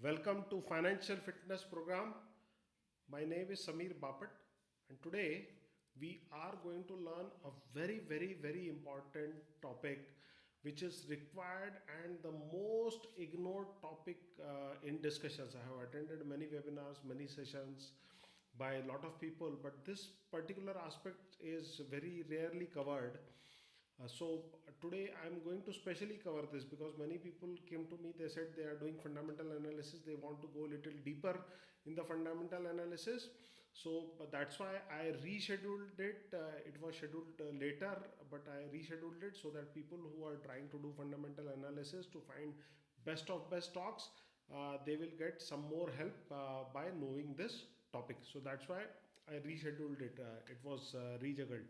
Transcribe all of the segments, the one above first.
Welcome to Financial Fitness Program. My name is Samir Bapat, and today we are going to learn a very important topic which is required and the most ignored topic in discussions. I have attended many webinars, many sessions by a lot of people, but this particular aspect is very rarely covered. Today I'm going to specially cover this because many people came to me, they said they are doing fundamental analysis, they want to go a little deeper in the fundamental analysis. That's why I rescheduled it. It was scheduled later, but I rescheduled it so that people who are trying to do fundamental analysis to find best of best stocks, they will get some more help by knowing this topic. So that's why I rescheduled it. It was rejuggled.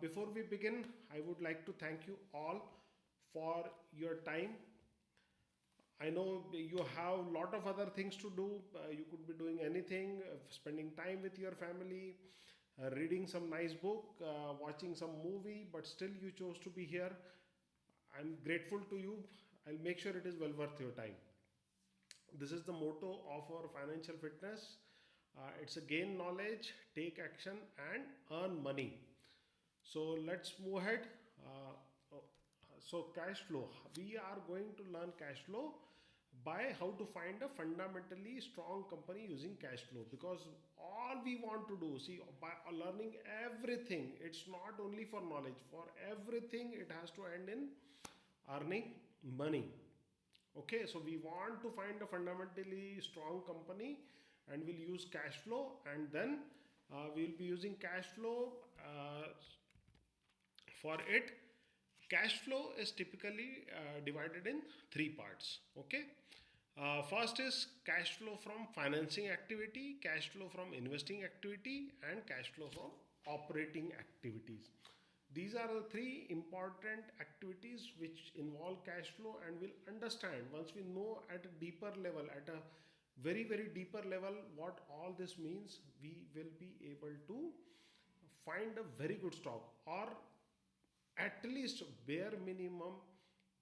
Before we begin, I would like to thank you all for your time. I know you have a lot of other things to do. You could be doing anything, spending time with your family, reading some nice book, watching some movie, but still you chose to be here. I'm grateful to you. I'll make sure it is well worth your time. This is the motto of our financial fitness. It's a gain knowledge, take action, and earn money. So let's move ahead. Cash flow. We are going to learn cash flow by how to find a fundamentally strong company using cash flow, because all we want to do, see, by learning everything, it's not only for knowledge, for everything it has to end in earning money. Okay, so we want to find a fundamentally strong company and we'll use cash flow, and then we'll be using cash flow for it. Cash flow is typically divided in three parts. Okay, first is cash flow from financing activity, cash flow from investing activity, and cash flow from operating activities. These are the three important activities which involve cash flow, and we'll understand once we know at a deeper level, at a very deeper level, what all this means. We will be able to find a very good stock, or at least bare minimum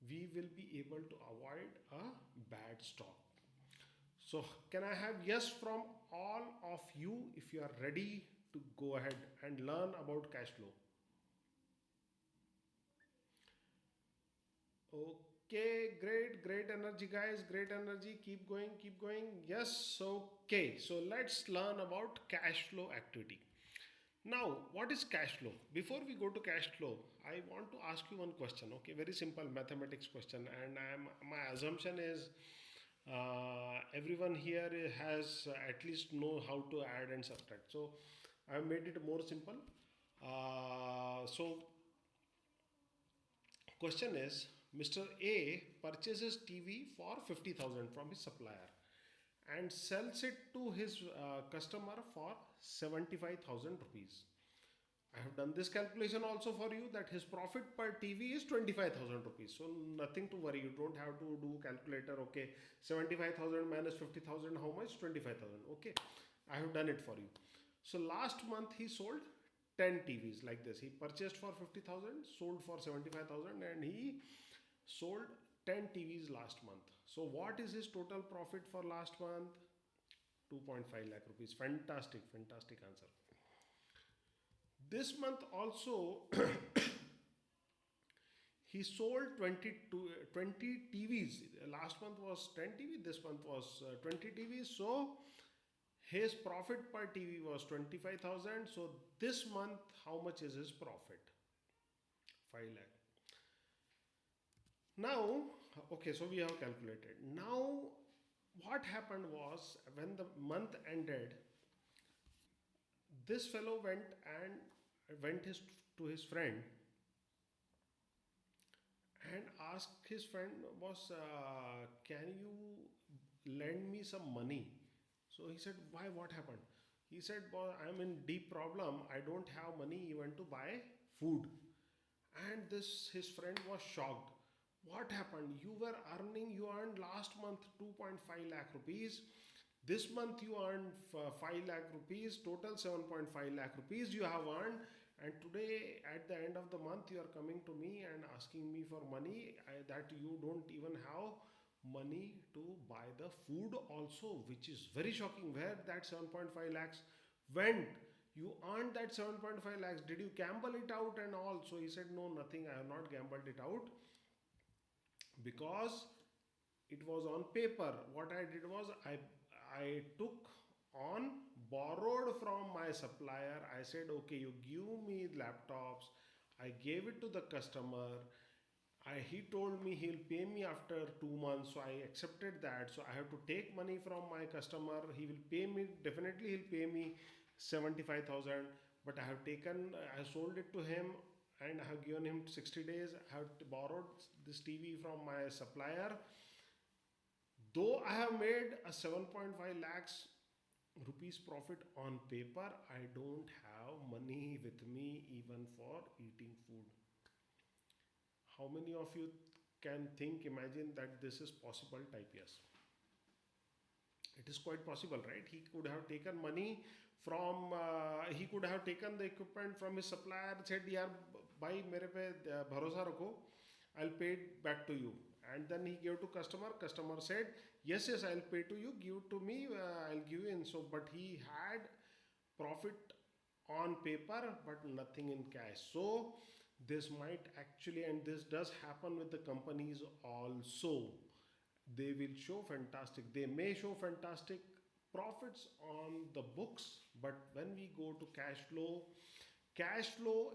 we will be able to avoid a bad stock. So can I have yes from all of you if you are ready to go ahead and learn about cash flow? Okay, great energy, guys. Great energy. Keep going, keep going. Yes, okay. So let's learn about cash flow activity. Now, what is cash flow? Before we go to cash flow, I want to ask you one question. Okay, very simple mathematics question, and my assumption is everyone here has at least know how to add and subtract. So I have made it more simple. Question is, Mr. A purchases TV for 50,000 from his supplier and sells it to his customer for 75,000 rupees. I have done this calculation also for you that his profit per TV is 25,000 rupees. So nothing to worry. You don't have to do calculator. Okay, 75,000 minus 50,000, how much? 25,000. Okay, I have done it for you. So last month he sold 10 TVs like this. He purchased for 50,000, sold for 75,000, and he sold 10 TVs last month. So what is his total profit for last month? 2.5 lakh rupees. Fantastic answer. This month also he sold 20 TVs. Last month was 10 TV, this month was 20 TVs. So his profit per TV was 25,000. So this month, how much is his profit? 5 lakh. Now, okay, so we have calculated. Now, what happened was when the month ended, this fellow to his friend and asked his friend was, can you lend me some money? So he said, why, what happened? He said, well, I'm in deep problem. I don't have money even to buy food. And this his friend was shocked. What happened? You earned last month 2.5 lakh rupees. This month you earned 5 lakh rupees, total 7.5 lakh rupees you have earned. And today at the end of the month you are coming to me and asking me for money that you don't even have money to buy the food also, which is very shocking. Where that 7.5 lakhs went? You earned that 7.5 lakhs. Did you gamble it out and all? So he said, no, nothing. I have not gambled it out because it was on paper. What I did was I took on borrowed from my supplier. I said, okay, you give me laptops. I gave it to the customer. He told me he'll pay me after 2 months, so I accepted that. So I have to take money from my customer. He will pay me, definitely he'll pay me 75,000. But I sold it to him and I have given him 60 days. I have borrowed this TV from my supplier. Though I have made a 7.5 lakhs rupees profit on paper, I don't have money with me even for eating food. How many of you can think, imagine that this is possible? Type yes. It is quite possible, right? He could have taken money from, he could have taken the equipment from his supplier, said, yaar, bhai, mere pe bharosa rakho, I'll pay it back to you. And then he gave to customer. Customer said, yes, yes, I'll pay to you. Give it to me. I'll give you in. So, but he had profit on paper, but nothing in cash. So, this might actually, and this does happen with the companies also. They will show fantastic. They may show fantastic profits on the books, but when we go to cash flow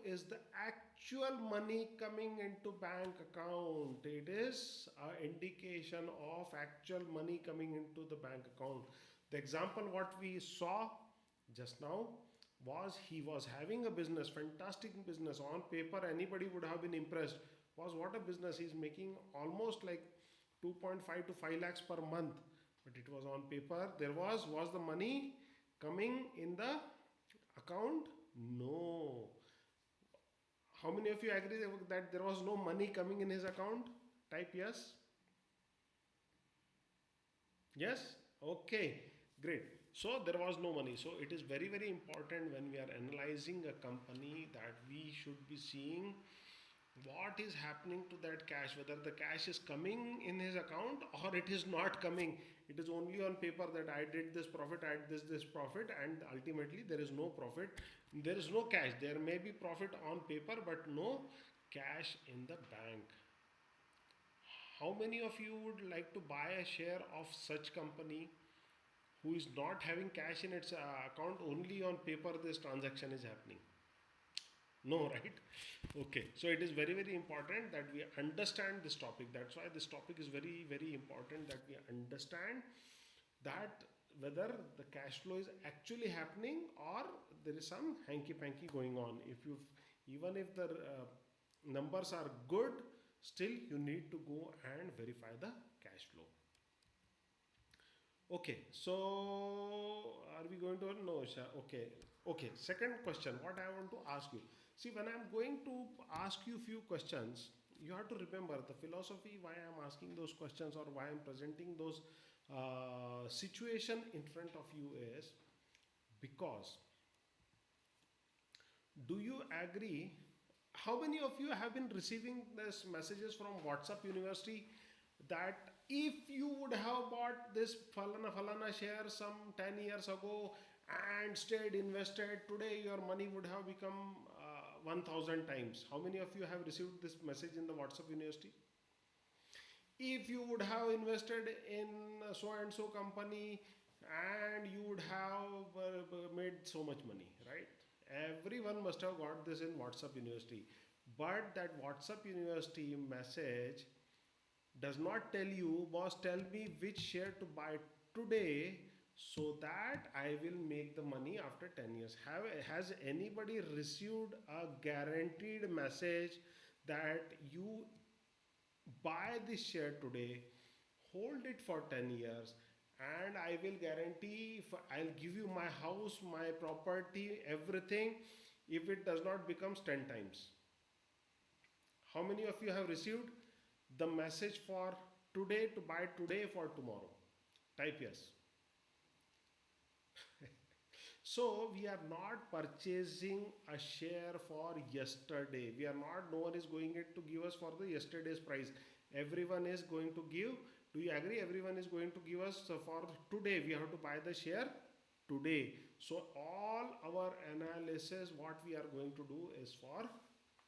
is the actual money coming into bank account. It is an indication of actual money coming into the bank account. The example what we saw just now was he was having a business, fantastic business. On paper anybody would have been impressed. Was what a business. He's making almost like 2.5 to 5 lakhs per month, but it was on paper. There was the money coming in the account? No. How many of you agree that there was no money coming in his account? Type yes. Yes? Okay, great. So there was no money. So it is very, very important when we are analyzing a company that we should be seeing what is happening to that cash, whether the cash is coming in his account or it is not coming. It is only on paper that I did this profit, I did this profit, and ultimately there is no profit. There is no cash. There may be profit on paper, but no cash in the bank. How many of you would like to buy a share of such company who is not having cash in its account? Only on paper this transaction is happening? No, right? Okay, so it is very, very important that we understand this topic. That's why this topic is very, very important, that we understand that whether the cash flow is actually happening or there is some hanky panky going on. Even if the numbers are good, still you need to go and verify the cash flow. Okay, so are we going to no? Okay, okay. Second question, what I want to ask you. See, when I'm going to ask you few questions, you have to remember the philosophy why I'm asking those questions or why I'm presenting those situation in front of you is because, do you agree? How many of you have been receiving these messages from WhatsApp University that if you would have bought this falana share some 10 years ago and stayed invested, today your money would have become 1000 times? How many of you have received this message in the WhatsApp University? If you would have invested in so and so company and you would have made so much money, right? Everyone must have got this in WhatsApp University. But that WhatsApp University message does not tell you, boss, tell me which share to buy today so that I will make the money after 10 years. Has anybody received a guaranteed message that you buy this share today, hold it for 10 years, and I will guarantee, I'll give you my house, my property, everything if it does not becomes 10 times? How many of you have received the message for today, to buy today for tomorrow? Type yes. So we are not purchasing a share for yesterday. We are not, no one is going it to give us for the yesterday's price. Everyone is going to give Do you agree? Everyone is going to give us for today. We have to buy the share today. So all our analysis, what we are going to do is for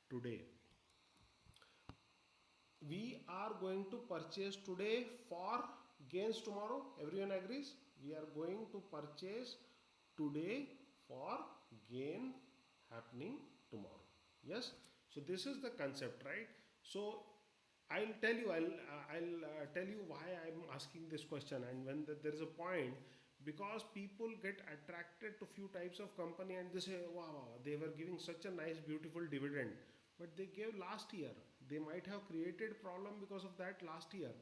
today. We are going to purchase today for gains tomorrow. Everyone agrees? We are going to purchase today for gain happening tomorrow. Yes. So this is the concept, right? So I'll tell you. I'll tell you why I'm asking this question. And when there is a point, because people get attracted to few types of company and they say, wow, wow, they were giving such a nice, beautiful dividend, but they gave last year. They might have created problem because of that last year,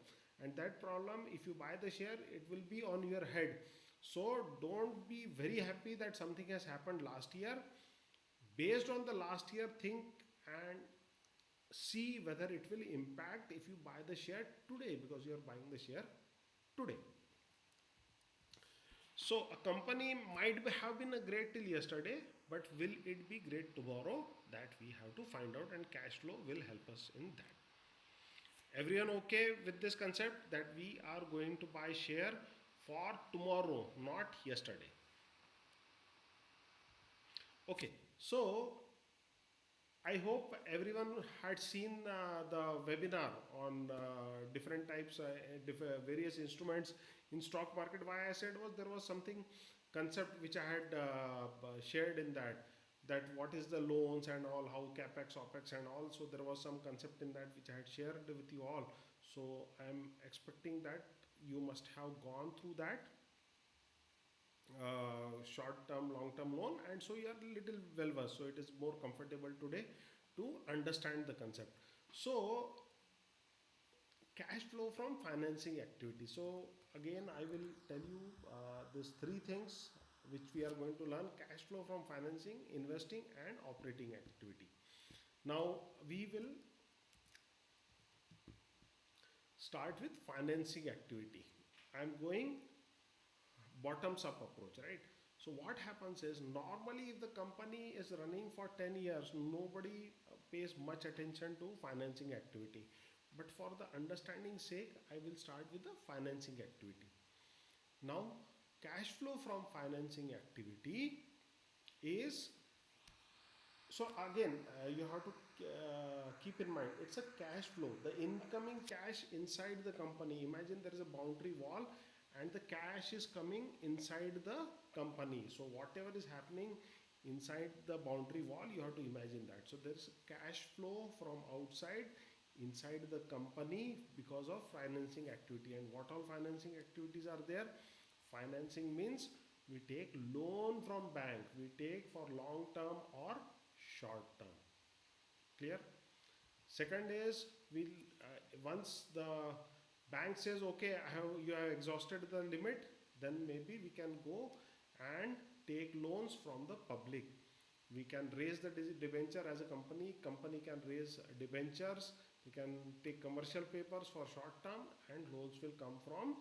and that problem, if you buy the share, it will be on your head. So don't be very happy that something has happened last year. Based on the last year, think and see whether it will impact if you buy the share today, because you are buying the share today. So a company might have been a great till yesterday, but will it be great tomorrow? That we have to find out, and cash flow will help us in that. Everyone okay with this concept that we are going to buy share for tomorrow, not yesterday? Okay, so I hope everyone had seen the webinar on different types, various instruments in stock market. Why I said was there was something concept which I had shared in that what is the loans and all, how capex, opex and all. So there was some concept in that which I had shared with you all. So I am expecting that you must have gone through that short term, long term loan, and so you are little well versed, so it is more comfortable today to understand the concept. So cash flow from financing activity. So again I will tell you these three things which we are going to learn: cash flow from financing, investing and operating activity. Now we will start with financing activity. I am going bottoms up approach, right? So what happens is, normally if the company is running for 10 years, nobody pays much attention to financing activity. But for the understanding sake, I will start with the financing activity. Now cash flow from financing activity is, so again you have to keep in mind, it's a cash flow, the incoming cash inside the company. Imagine there is a boundary wall and the cash is coming inside the company. So whatever is happening inside the boundary wall, you have to imagine that. So there is cash flow from outside inside the company because of financing activity. And what all financing activities are there? Financing means we take loan from bank, we take for long term or short term. Clear? Second is, we'll once the bank says okay, you have exhausted the limit, then maybe we can go and take loans from the public. We can raise the debenture as a company can raise debentures, we can take commercial papers for short term, and loans will come from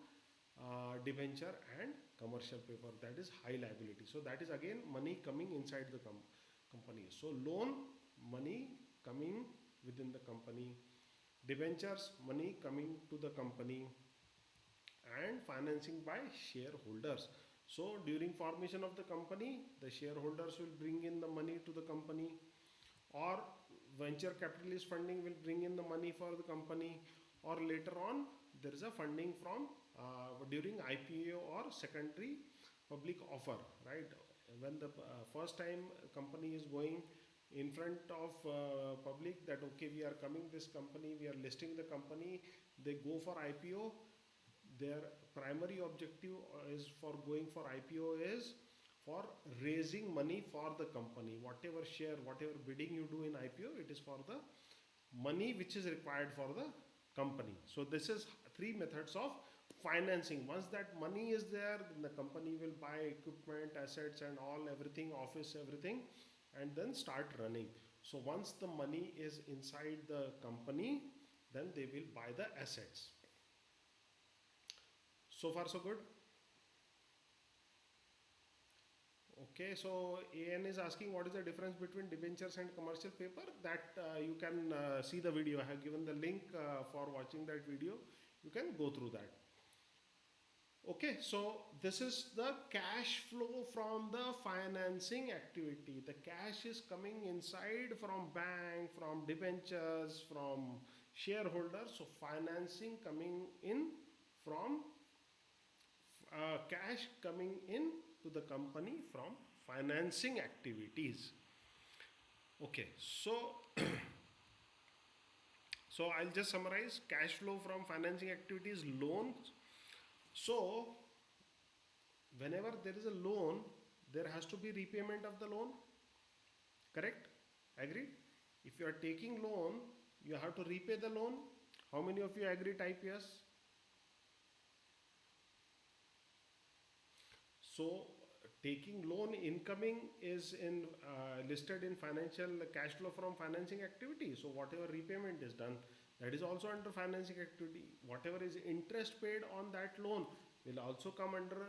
debenture and commercial paper, that is high liability. So that is again money coming inside the company. So loan, money coming within the company, debentures, money coming to the company, and financing by shareholders. So during formation of the company, the shareholders will bring in the money to the company, or venture capitalist funding will bring in the money for the company, or later on there is a funding from during IPO or secondary public offer, right? When the first time company is going in front of public that okay, we are coming this company, we are listing the company, they go for IPO. Their primary objective is for going for IPO is for raising money for the company. Whatever share, whatever bidding you do in IPO, it is for the money which is required for the company. So this is three methods of financing. Once that money is there, then the company will buy equipment, assets and all, everything, office, everything, and then start running. So once the money is inside the company, then they will buy the assets. So far so good? Okay, so AN is asking what is the difference between debentures and commercial paper. That you can see the video. I have given the link for watching that video. You can go through that. Okay, so this is the cash flow from the financing activity. The cash is coming inside from bank, from debentures, from shareholders. So financing coming in from cash coming in to the company from financing activities. Okay, so I'll just summarize cash flow from financing activities, loans. So whenever there is a loan, there has to be repayment of the loan. Correct? Agreed? If you are taking loan, you have to repay the loan. How many of you agree? Type yes. So taking loan incoming is in listed in financial cash flow from financing activity. So whatever repayment is done, that is also under financing activity. Whatever is interest paid on that loan will also come under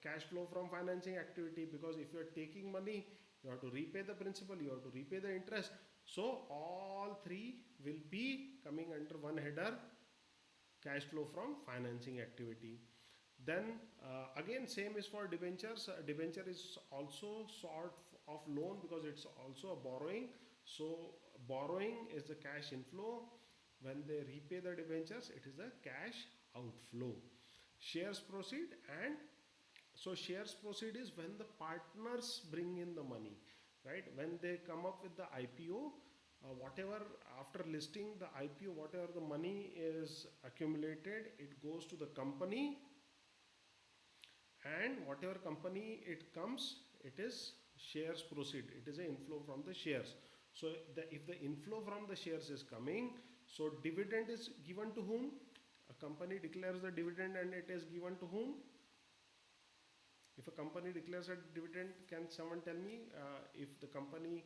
cash flow from financing activity, because if you are taking money, you have to repay the principal, you have to repay the interest. So all three will be coming under one header, cash flow from financing activity. Then again same is for debentures. Debenture is also sort of loan because it's also a borrowing. So borrowing is the cash inflow. When they repay the debentures, it is a cash outflow. Shares proceed, and so shares proceed is when the partners bring in the money, right? When they come up with the IPO, whatever after listing the IPO, whatever the money is accumulated, it goes to the company, and whatever company it comes, it is shares proceed. It is an inflow from the shares. So if the inflow from the shares is coming, so dividend is given to whom? A company declares the dividend and it is given to whom? If a company declares a dividend, can someone tell me if the company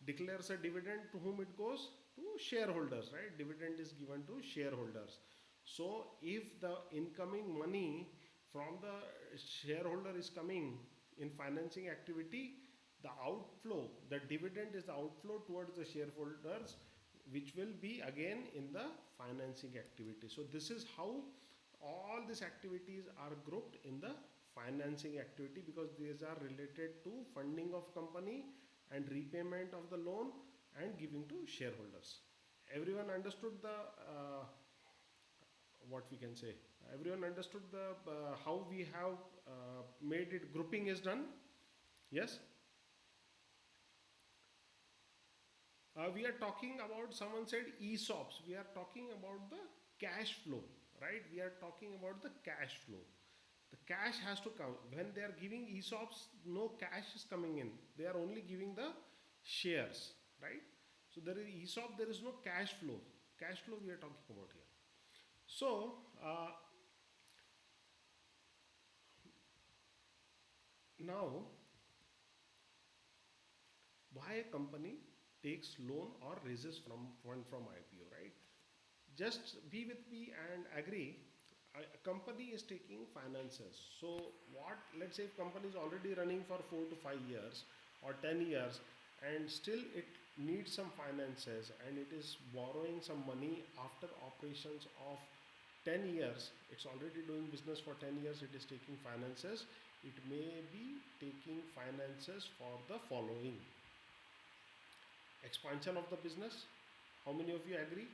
declares a dividend, to whom it goes? To shareholders, right? Dividend is given to shareholders. So if the incoming money from the shareholder is coming in financing activity, the outflow, the dividend is the outflow towards the shareholders, which will be again in the financing activity. So this is how all these activities are grouped in the financing activity, because these are related to funding of company and repayment of the loan and giving to shareholders. Everyone understood the what we can say? Everyone understood the how we have made it, grouping is done? Yes. We are talking about, someone said ESOPs. We are talking about the cash flow, right? We are talking about the cash flow. The cash has to come. When they are giving ESOPs, no cash is coming in. They are only giving the shares, right? So there is ESOP, there is no cash flow. Cash flow we are talking about here. So now, why a company takes loan or raises from fund from IPO, right? Just be with me and agree. A company is taking finances. So what? Let's say if company is already running for 4 to 5 years or 10 years, and still it needs some finances, and it is borrowing some money after operations of 10 years. It's already doing business for 10 years. It is taking finances. It may be taking finances for the following: expansion of the business. How many of you agree?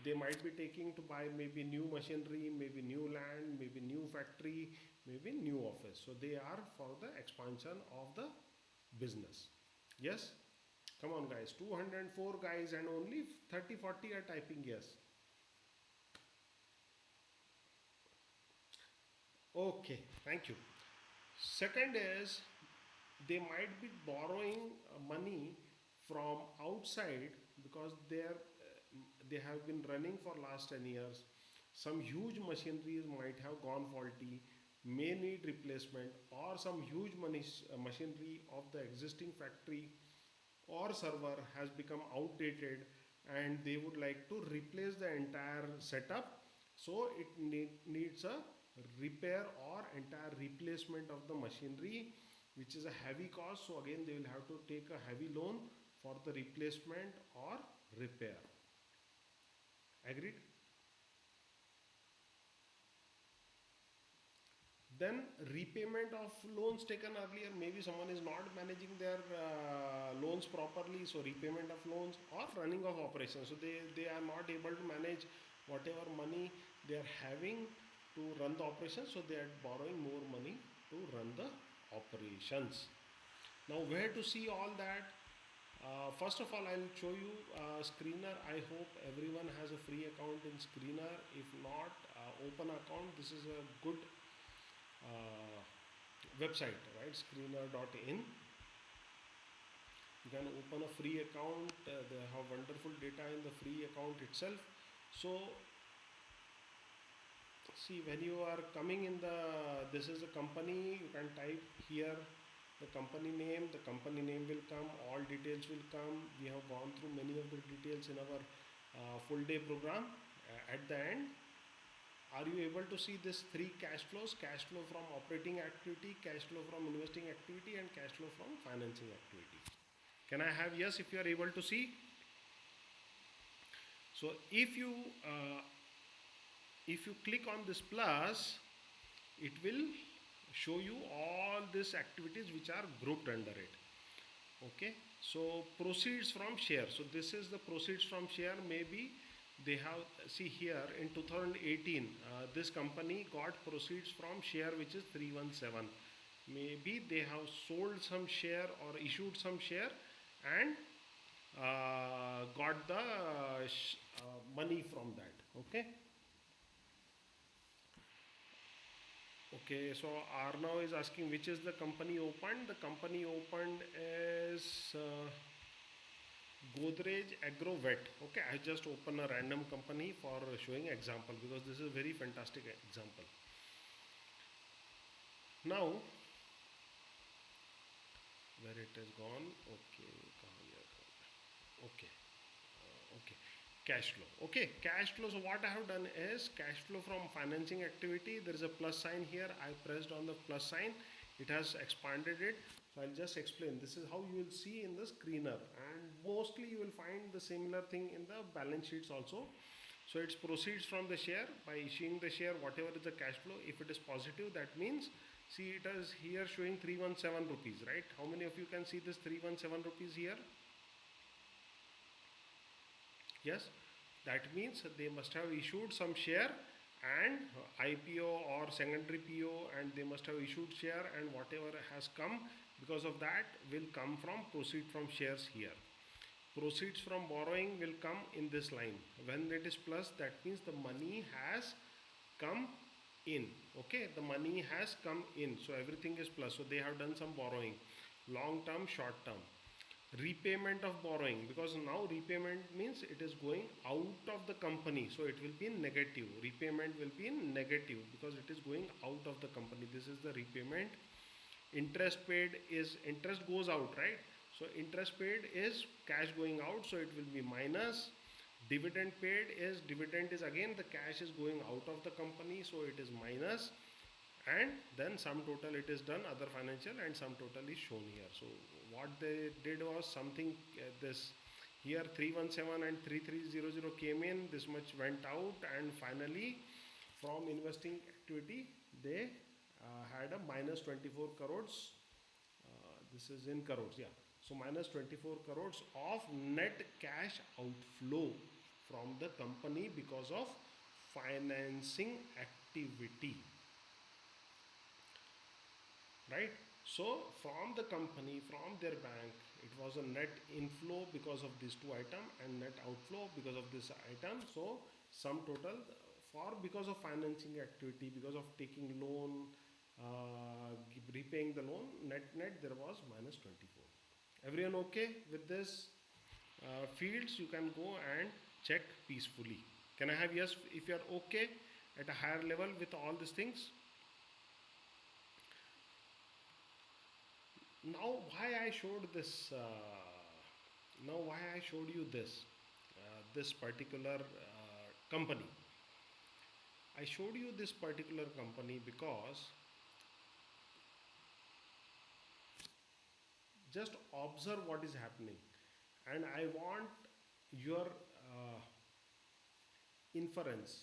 They might be taking to buy maybe new machinery, maybe new land, maybe new factory, maybe new office. So they are for the expansion of the business. Yes? Come on guys, 204 guys and only 30-40 are typing yes. Okay, thank you. Second is, they might be borrowing money from outside because they have been running for last 10 years. Some huge machineries might have gone faulty, may need replacement, or some huge machinery of the existing factory or server has become outdated, and they would like to replace the entire setup. So it needs a repair or entire replacement of the machinery, which is a heavy cost. So again they will have to take a heavy loan for the replacement or repair. Agreed? Then repayment of loans taken earlier. Maybe someone is not managing their loans properly, so repayment of loans or running of operations. So they are not able to manage whatever money they are having to run the operations, so they are borrowing more money to run the operations. Now, where to see all that? First of all, I'll show you Screener. I hope everyone has a free account in Screener. If not, open account. This is a good uh, website, right? Screener.in. You can open a free account. They have wonderful data in the free account itself. So see, when you are coming in the, this is a company, you can type here the company name will come, all details will come. We have gone through many of the details in our full day program. At the end, are you able to see this three cash flows? Cash flow from operating activity, cash flow from investing activity, and cash flow from financing activity. Can I have yes if you are able to see? So if you click on this plus, it will show you all these activities which are grouped under it. Okay, so proceeds from share. So this is the proceeds from share. Maybe they have, see here in 2018 this company got proceeds from share which is 317. Maybe they have sold some share or issued some share and got the money from that. Okay. Okay, so Arnav is asking which is the company opened. The company opened is Godrej Agrovet. Okay, I just open a random company for showing example because this is a very fantastic example. Now, where it has gone? Okay, okay, okay. Cash flow. Okay, cash flow. So what I have done is cash flow from financing activity. There is a plus sign here. I pressed on the plus sign. It has expanded it. So I'll just explain. This is how you will see in the screener, and mostly you will find the similar thing in the balance sheets also. So it's proceeds from the share by issuing the share, whatever is the cash flow. If it is positive, that means, see, it is here showing 317 rupees, right? How many of you can see this 317 rupees here? Yes, that means they must have issued some share and IPO or secondary PO, and they must have issued share, and whatever has come because of that will come from proceed from shares here. Proceeds from borrowing will come in this line. When it is plus, that means the money has come in. Okay, the money has come in, so everything is plus. So they have done some borrowing, long term, short term. Repayment of borrowing, because now repayment means it is going out of the company, so it will be in negative. Repayment will be in negative because it is going out of the company. This is the repayment. Interest paid is, interest goes out, right? So interest paid is cash going out, so it will be minus. Dividend paid is, dividend is again the cash is going out of the company, so it is minus. And then sum total, it is done, other financial, and sum total is shown here. So what they did was something, this here 317 and 3300 came in, this much went out, and finally from investing activity they had a minus 24 crores. This is in crores, yeah. So minus 24 crores of net cash outflow from the company because of financing activity. Right? So from the company, from their bank, it was a net inflow because of these two items and net outflow because of this item. So sum total for, because of financing activity, because of taking loan, repaying the loan, net there was minus 24. Everyone okay with this fields? You can go and check peacefully. Can I have yes if you are okay at a higher level with all these things? Now why I showed this, now why I showed you this, this particular company. I showed you this particular company because just observe what is happening, and I want your inference.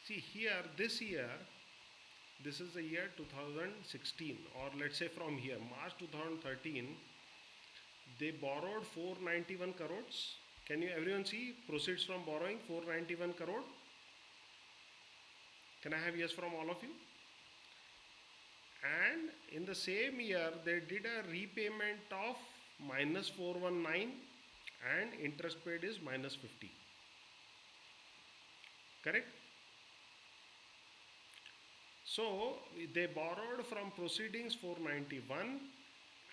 See here, this year This is the year 2016, or let's say from here, March 2013, they borrowed 491 crores. Can you everyone see proceeds from borrowing 491 crore? Can I have yes from all of you? And in the same year, they did a repayment of minus 419 and interest paid is minus 50. Correct? So they borrowed from proceedings 491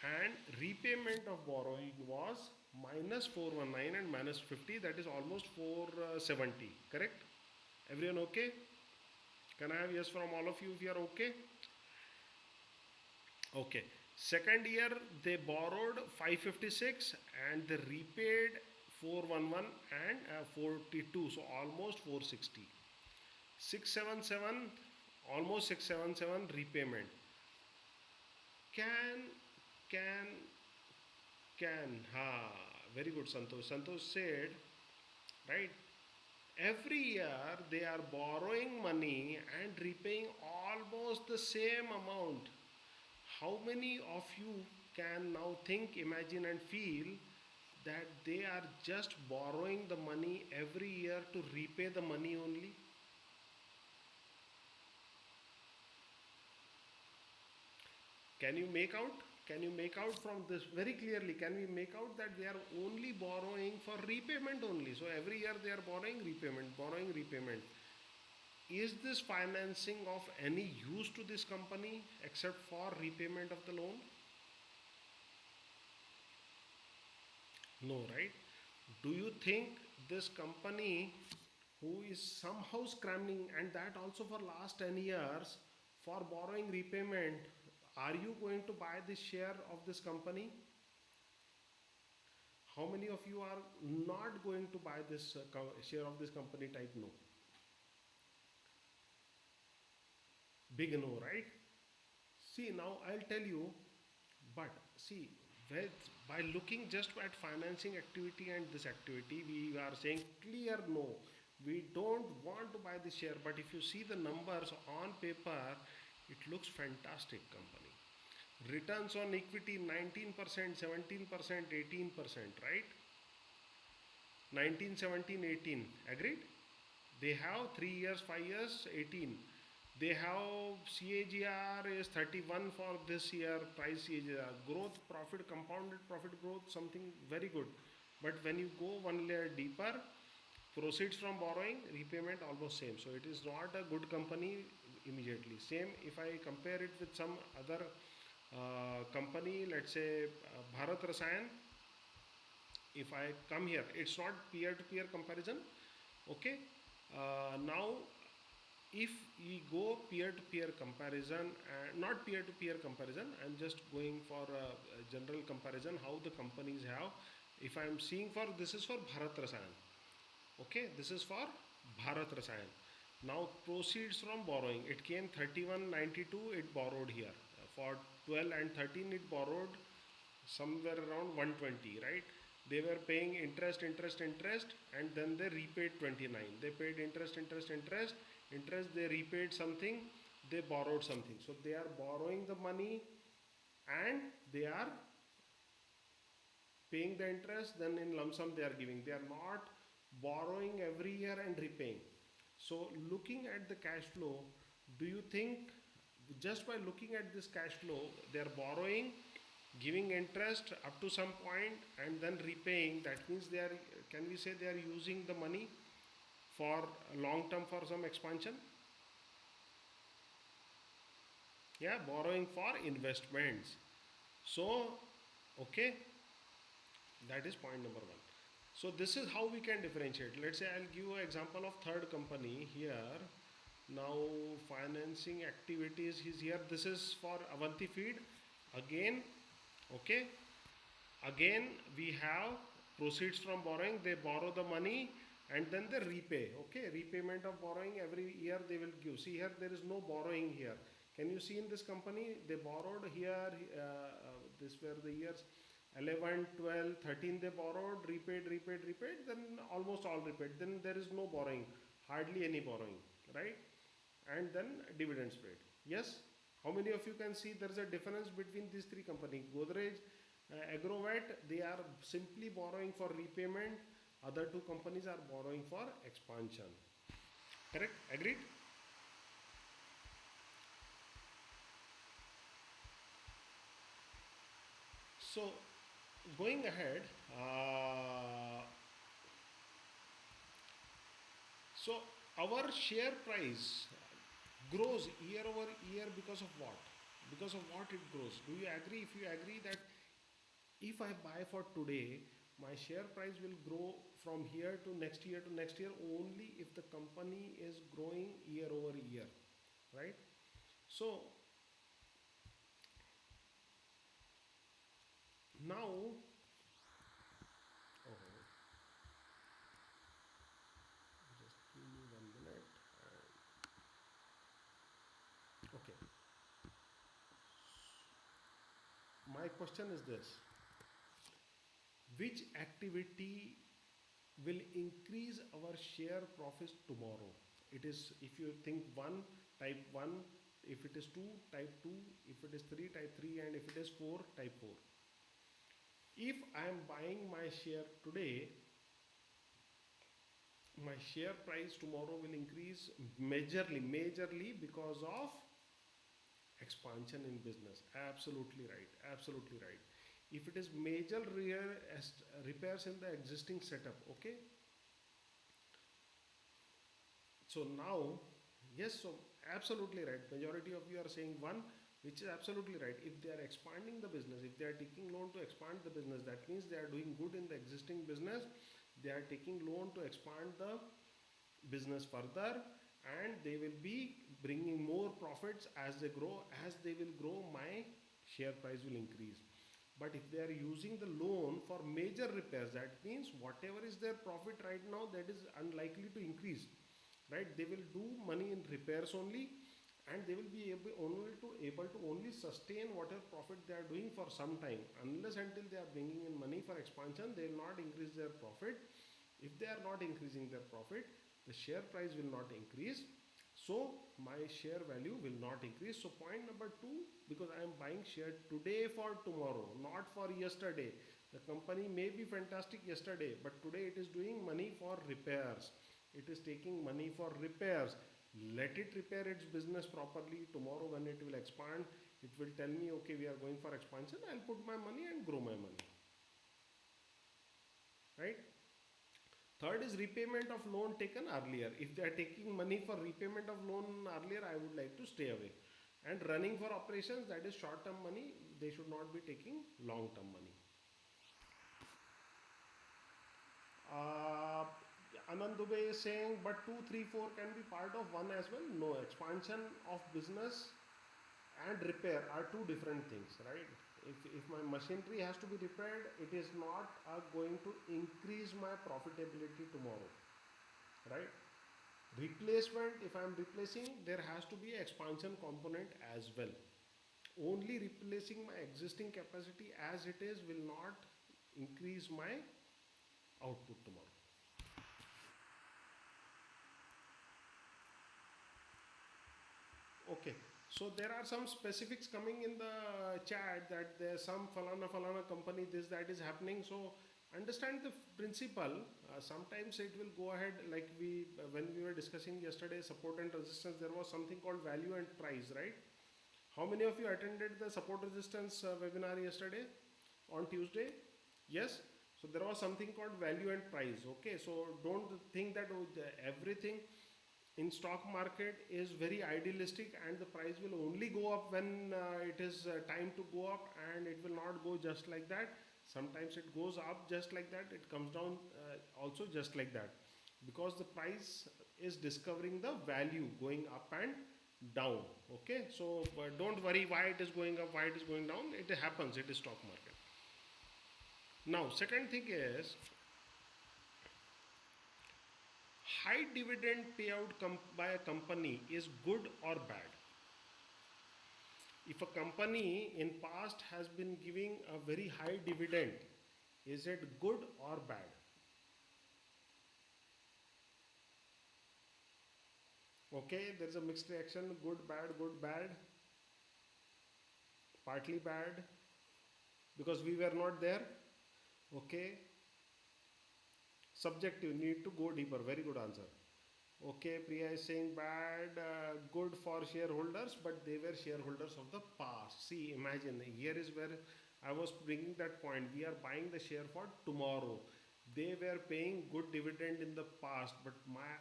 and repayment of borrowing was minus 419 and minus 50, that is almost 470. Correct? Everyone okay? Can I have yes from all of you if you are okay? Okay. Second year they borrowed 556 and they repaid 411 and 42, so almost 460. 677, almost 677 repayment. Can, can, very good Santosh. Santosh said, right? Every year they are borrowing money and repaying almost the same amount. How many of you can now think, imagine, and feel that they are just borrowing the money every year to repay the money only? Can you make out? Can you make out from this very clearly? Can we make out that they are only borrowing for repayment only? So every year they are borrowing repayment, borrowing repayment. Is this financing of any use to this company except for repayment of the loan? No, right? Do you think this company who is somehow scrambling, and that also for last 10 years, for borrowing repayment, are you going to buy the share of this company? How many of you are not going to buy this share of this company? Type no. Big no, right? See, now I'll tell you, but see, by looking just at financing activity and this activity, we are saying clear no. We don't want to buy the share, but if you see the numbers on paper, it looks fantastic company. Returns on equity 19%, 17%, 18%, right? 19, 17, 18. Agreed? They have 3 years, 5 years, 18. They have CAGR is 31 for this year, price CAGR. Growth, profit, compounded profit growth, something very good. But when you go one layer deeper, proceeds from borrowing, repayment almost same. So it is not a good company immediately. Same if I compare it with some other company, let's say Bharat Rasayan. If I come here, it's not peer-to-peer comparison. Okay. Now if we go peer-to-peer comparison, not peer-to-peer comparison, I'm just going for a general comparison how the companies have. If I'm seeing for, this is for Bharat Rasayan. Okay, this is for Bharat Rasayan. Now proceeds from borrowing, it came 3192, it borrowed here. For 12 and 13 it borrowed somewhere around 120, right? They were paying interest, and then they repaid 29. They paid interest, they repaid something, they borrowed something. So they are borrowing the money and they are paying the interest, then in lump sum they are giving. They are not borrowing every year and repaying. So looking at the cash flow, do you think just by looking at this cash flow, they are borrowing, giving interest up to some point and then repaying? That means they are, can we say they are using the money for long term for some expansion? Yeah, borrowing for investments. So, okay, that is point number one. So this is how we can differentiate. Let's say I'll give you an example of third company here. Now financing activities is here. This is for Avanti Feed. Again, okay. Again we have proceeds from borrowing. They borrow the money and then they repay. Okay, repayment of borrowing every year they will give. See here, there is no borrowing here. Can you see in this company they borrowed here? This were the years 11, 12, 13 they borrowed, repaid, then almost all repaid. Then there is no borrowing, hardly any borrowing, right? and then dividends paid. Yes? How many of you can see there is a difference between these three companies? Godrej, Agrovet, they are simply borrowing for repayment. Other two companies are borrowing for expansion. Correct? Agreed? So, going ahead, so our share price grows year over year because of what? Because of what it grows. Do you agree? If you agree that if I buy for today, my share price will grow from here to next year only if the company is growing year over year, right? So now, oh, just give me 1 minute. Okay, my question is this: which activity will increase our share profits tomorrow? It is, if you think one, type 1, if it is 2, type 2, if it is 3, type 3, and if it is 4, type 4. If I am buying my share today, my share price tomorrow will increase majorly because of expansion in business. Absolutely right. Absolutely right. If it is major repairs in the existing setup, okay. So now, yes, so absolutely right. Majority of you are saying one, which is absolutely right. If they are expanding the business, if they are taking loan to expand the business, that means they are doing good in the existing business. They are taking loan to expand the business further, and they will be bringing more profits as they grow. As they will grow, my share price will increase. But if they are using the loan for major repairs, that means whatever is their profit right now, that is unlikely to increase, right? They will do money in repairs only, and they will be able to only sustain whatever profit they are doing for some time. Unless until they are bringing in money for expansion, they will not increase their profit. If they are not increasing their profit, the share price will not increase, so my share value will not increase. So point number 2, because I am buying share today for tomorrow, not for yesterday. The company may be fantastic yesterday, but today it is doing money for repairs. It is taking money for repairs. Let it repair its business properly. Tomorrow when it will expand, it will tell me, okay, we are going for expansion, I'll put my money and grow my money, right? Third is repayment of loan taken earlier. If they are taking money for repayment of loan earlier, I would like to stay away. And running for operations, that is short term money, they should not be taking long term money. Uh, Anand Dubey is saying, but 2, 3, 4 can be part of one as well. No, expansion of business and repair are two different things, right? If my machinery has to be repaired, it is not going to increase my profitability tomorrow, right? Replacement, if I am replacing, there has to be an expansion component as well. Only replacing my existing capacity as it is will not increase my output tomorrow. Okay, so there are some specifics coming in the chat that there's some falana company, this that is happening. So understand the principle. Sometimes it will go ahead like we when we were discussing yesterday support and resistance. There was something called value and price, right? How many of you attended the support resistance webinar yesterday on Tuesday? Yes. So there was something called value and price. Okay, so don't think that everything in stock market is very idealistic and the price will only go up when it is time to go up, and it will not go just like that. Sometimes it goes up just like that, it comes down also just like that, because the price is discovering the value going up and down. Okay, so don't worry why it is going up, why it is going down. It happens, it is stock market. Now second thing is, high dividend payout by a company is good or bad? If a company in past has been giving a very high dividend, is it good or bad? Okay, there is a mixed reaction, good, bad, partly bad, because we were not there. Okay, subjective, need to go deeper. Very good answer. Okay, Priya is saying bad, good for shareholders, but they were shareholders of the past. See, imagine here is where I was bringing that point. We are buying the share for tomorrow. They were paying good dividend in the past, but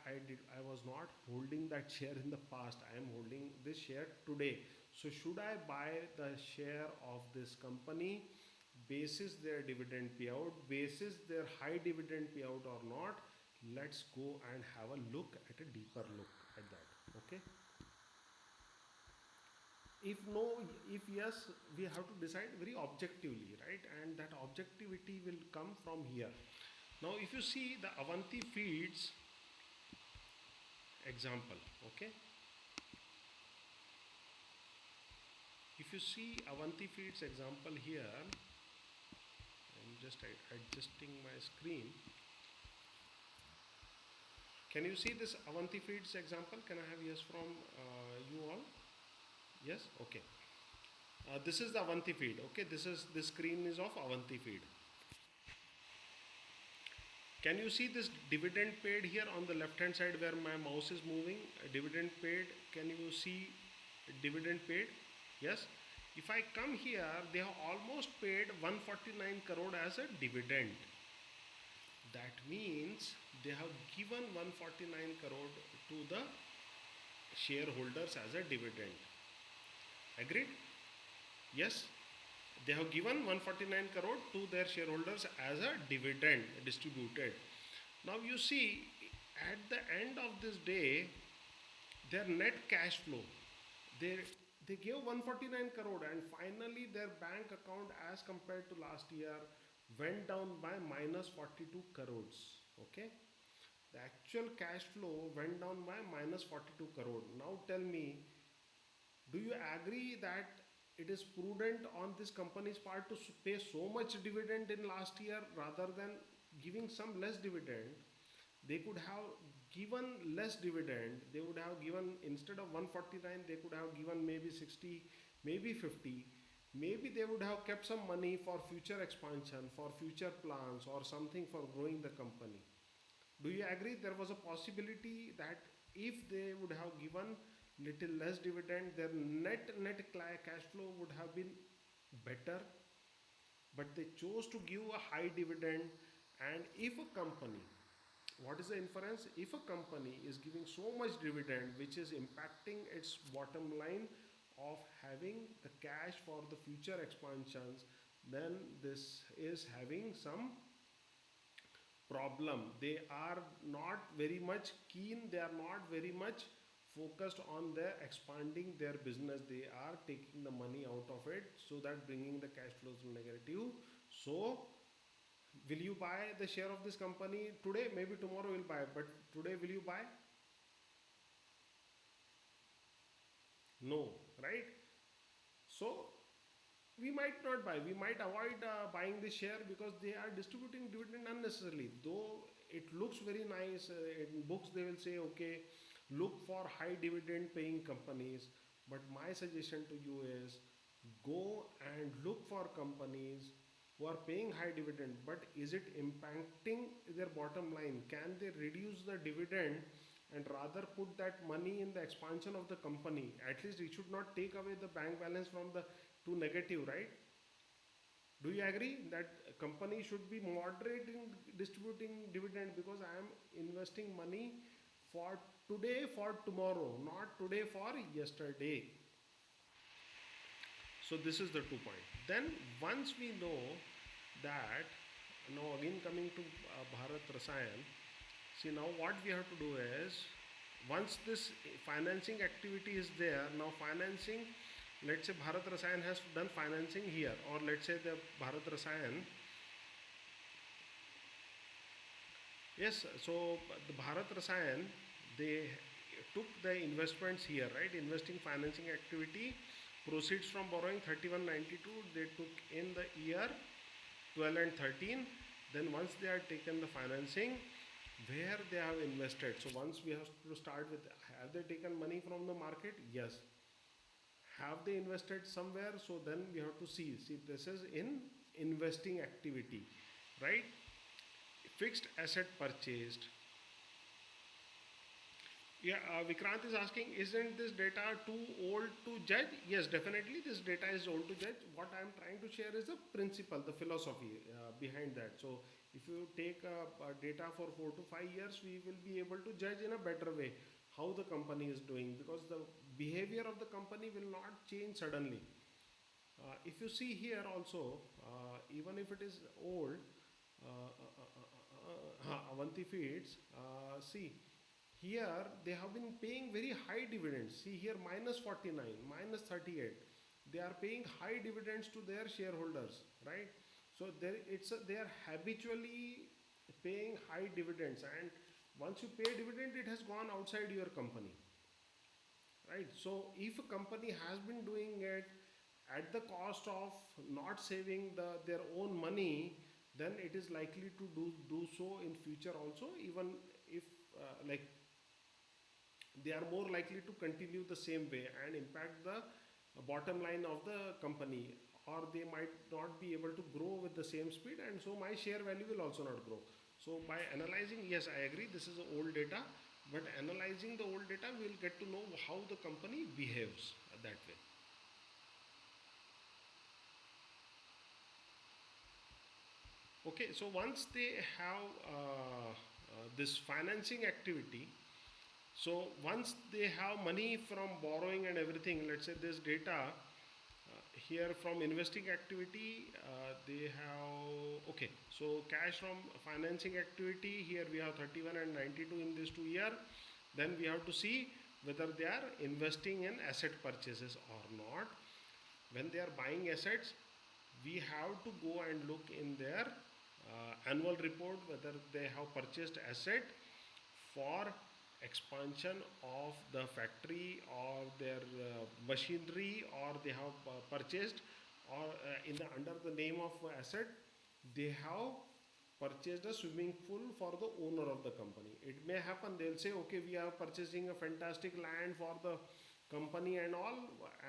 I was not holding that share in the past. I am holding this share today. So should I buy the share of this company basis their dividend payout, basis their high dividend payout or not? Let's go and have a look at a deeper look at that. Okay, if no, if yes, we have to decide very objectively, right? And that objectivity will come from here. Now if you see the Avanti Feeds example, okay, if you see Avanti Feeds example here, I'm just adjusting my screen. Can you see this Avanti Feeds example? Can I have yes from you all? Yes, okay. This is the Avanti feed. Okay, this screen is of Avanti feed. Can you see this dividend paid here on the left hand side where my mouse is moving? Dividend paid. Can you see dividend paid? Yes. If I come here, they have almost paid 149 crore as a dividend. That means they have given 149 crore to the shareholders as a dividend. Agreed? Yes. They have given 149 crore to their shareholders as a dividend distributed. Now you see, at the end of this day, their net cash flow, they they gave 149 crore, and finally their bank account as compared to last year went down by minus 42 crores. Okay, the actual cash flow went down by minus 42 crore. Now tell me, do you agree that it is prudent on this company's part to pay so much dividend in last year rather than giving some less dividend? They could have given less dividend. They would have given, instead of 149, they could have given maybe 60, maybe 50. Maybe they would have kept some money for future expansion, for future plans, or something for growing the company. Do you agree there was a possibility that if they would have given little less dividend, their net cash flow would have been better? But they chose to give a high dividend. And if a company, what is the inference? If a company is giving so much dividend which is impacting its bottom line of having the cash for the future expansions, then this is having some problem. They are not very much keen, they are not very much focused on their expanding their business. They are taking the money out of it, so that bringing the cash flows to negative. So will you buy the share of this company today? Maybe tomorrow will buy, but today will you buy? No, right? So we might not buy, we might avoid buying the share because they are distributing dividend unnecessarily. Though it looks very nice, in books they will say, okay, look for high dividend paying companies. But my suggestion to you is, go and look for companies who are paying high dividend, but is it impacting their bottom line? Can they reduce the dividend and rather put that money in the expansion of the company? At least it should not take away the bank balance from the to negative, right? Do you agree that a company should be moderate in distributing dividend? Because I am investing money for today, for tomorrow, not today for yesterday. So this is the 2 point. Then once we know that, now again coming to Bharat Rasayan, see now what we have to do is, once this financing activity is there, now financing, let's say Bharat Rasayan has done financing here, or let's say the Bharat Rasayan, yes, so the Bharat Rasayan, they took the investments here, right? Investing financing activity, proceeds from borrowing 3192, they took in the year 12 and 13. Then once they have taken the financing, where they have invested. So once we have to start with Have they taken money from the market? Yes. Have they invested somewhere? So then we have to see this is in investing activity, right? Fixed asset purchased. Yeah, Vikrant is asking, isn't this data too old to judge? Yes, definitely this data is old to judge. What I'm trying to share is the principle, the philosophy behind that. So if you take data for 4 to 5 years, we will be able to judge in a better way how the company is doing, because the behavior of the company will not change suddenly. If you see here also, even if it is old, Avanti Feeds, see here they have been paying very high dividends. See here minus 49, minus 38. They are paying high dividends to their shareholders, right? So there they are habitually paying high dividends, and once you pay dividend, it has gone outside your company, right? So if a company has been doing it at the cost of not saving their own money, then it is likely to do so in future also, even if like they are more likely to continue the same way and impact the bottom line of the company, or they might not be able to grow with the same speed, and so my share value will also not grow. So by analyzing, yes, I agree this is old data, but analyzing the old data we will get to know how the company behaves that way. Okay, so once they have this financing activity, so once they have money from borrowing and everything, let's say this data here from investing activity, they have, okay, so cash from financing activity, here we have 31 and 92 in this 2 year. Then we have to see whether they are investing in asset purchases or not. When they are buying assets, we have to go and look in their annual report whether they have purchased asset for expansion of the factory or their machinery, or they have purchased, or in the under the name of asset they have purchased a swimming pool for the owner of the company. It may happen they'll say, okay, we are purchasing a fantastic land for the company and all,